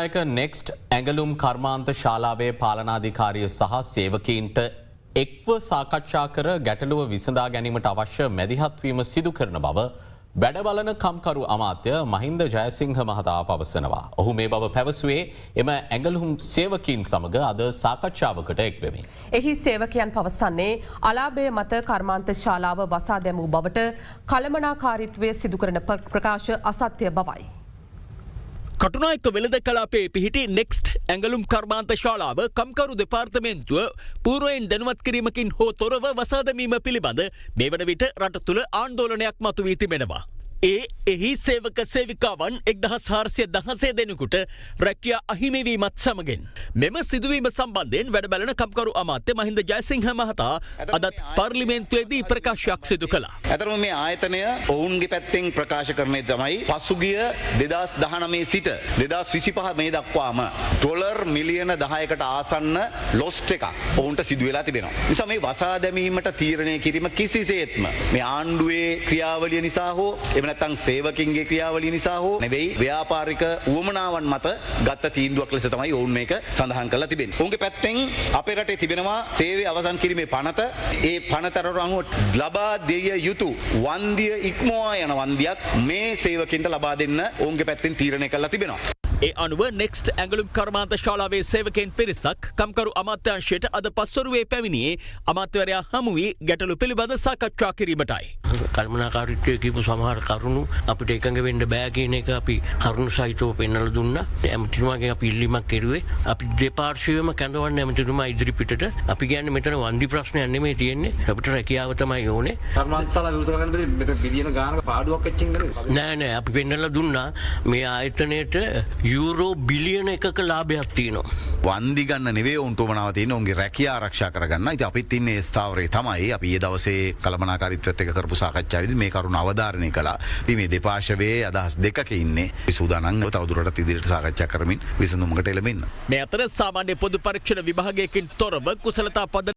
Next ඇඟලුම් කර්මාන්ත ශාලාවේ පාලනාධිකාරිය සහ සේවකීන්ට එක්ව සාකච්ඡා කර ගැටලුව විසඳා ගැනීමට අවශ්‍ය මැදිහත්වීම සිදු කරන බව වැඩබලන කම්කරු අමාත්‍ය මහින්ද ජයසිංහ මහතා පවසනවා. ඔහු මේ බව පැවසුවේ එම ඇඟලුම් සේවකීන් සමග අද සාකච්ඡාවකට එක්වෙමින්. එහි සේවකයන් පවසන්නේ අලාභය මත කර්මාන්ත ශාලාව වසා දැමූ බවට කළමනාකාරීත්වය සිදු කරන ප්‍රකාශ අසත්‍ය බවයි. කටුනායක වෙළඳ කලාපේ පිහිටි නෙක්ස්ට් ඇඟලුම් කර්මාන්ත ශාලාව කම්කරු දෙපාර්තමේන්තුව පූර්වයෙන් දැනුවත් කිරීමකින් හෝ තොරව වසා දැමීම පිළිබඳ මේ වන විට රට තුළ ආන්දෝලනයක් මතුවී තිබෙනවා. එහි සේවක සේවිකාවන් 1416 දෙනෙකුට රැකියා අහිමිවීමත් සමගින් මෙම සිදුවීම සම්බන්ධයෙන් වැඩබලන කම්කරු අමාත්‍ය මහින්ද ජයසිංහ මහතා අදත් පාර්ලිමේන්තුවේදී ප්‍රකාශයක් සිදු කළා. ඇතරම මේ ආයතනය ඔවුන්ගේ පැත්තෙන් ප්‍රකාශ කරන්නේ තමයි පසුගිය 2019 සිට 2025 මේ දක්වාම ඩොලර් මිලියන 10කට ආසන්න ලොස්ට් එකක් ඔවුන්ට සිදු වෙලා තිබෙනවා. නිසා මේ වසා දැමීමට තීරණය කිරීම කිසිසේත්ම මේ ආණ්ඩුවේ ක්‍රියාවලිය නිසා හෝ නැත්නම් සේවකින්ගේ ක්‍රියාවලිය නිසා හෝ නෙවෙයි ව්‍යාපාරික උවමනාවන් මත ගත්ත තීන්දුවක් ලෙස තමයි ඔවුන් මේක සඳහන් කරලා තිබෙන්නේ. ඔවුන්ගේ පැත්තෙන් අපේ රටේ තිබෙනවා සේවය අවසන් කිරීමේ පනත. ඒ පනතට අනුව ලබා දෙය යුතු වන්දිය ඉක්මවා යන වන්දියක් මේ සේවකින්ට ලබා දෙන්න ඔවුන්ගේ පැත්තෙන් තීරණය කරලා තිබෙනවා. ඒ අනුව නෙක්ස්ට් ඇඟලුම් කර්මාන්ත ශාලාවේ සේවකයන් පිරිසක් කම්කරු අමාත්‍යාංශයට අද පස්වරුවේ පැමිණියේ අමාත්‍යවරයා හමු වී ගැටලු පිළිබඳ සාකච්ඡා කිරීමටයි. කල්පනාකාරීත්වය කියපු සමහර කරුණු අපිට එකඟ වෙන්න බෑ කියන එක අපි කරුණු සහිතව පෙන්වලා දුන්නා. ඇමතිතුමාගෙන් අපි ඉල්ලීමක් කෙරුවේ අපි දෙපාර්ශ්වයම කැඳවන්න ඇමතිතුමා ඉදිරිපිටට අපි කියන්නේ මෙතන වන්දි ප්‍රශ්නයක් නෙමෙයි තියෙන්නේ. අපිට රැකියාව තමයි ඕනේ. කර්මාන්ත ශාලාව විවෘත කරන්න මෙතන බිලියන ගානක පාඩුවක් වෙච්චින් නෑ අපි පෙන්වලා දුන්නා මේ ආයතනයේට යුරෝ බිලියන එකක ලාභයක් තියෙනවා. වන්දි ගන්න නෙවෙයි උන්ට උවමනාව තියෙන උන්ගේ රැකියාව ආරක්ෂා කරගන්න. ඉතින් අපිත් ඉන්නේ ඒ ස්ථාවරේ තමයි. අපි ඊයේ දවසේ කළමනාකාරීත්වයත් එක්ක කරපු සාකච්ඡාවේදී මේ කරුණ අවධාරණය කළා. ඉතින් මේ දෙපාර්ශවයේ අදහස් දෙකක ඉන්නේ. සූදානම් තවදුරටත් ඉදිරියට සාකච්ඡා කරමින් විසඳුමකට එළඹෙන්න. මේ අතර සාමාන්‍ය පොදු පරීක්ෂණ විභාගයකින් තොරව කුසලතා පද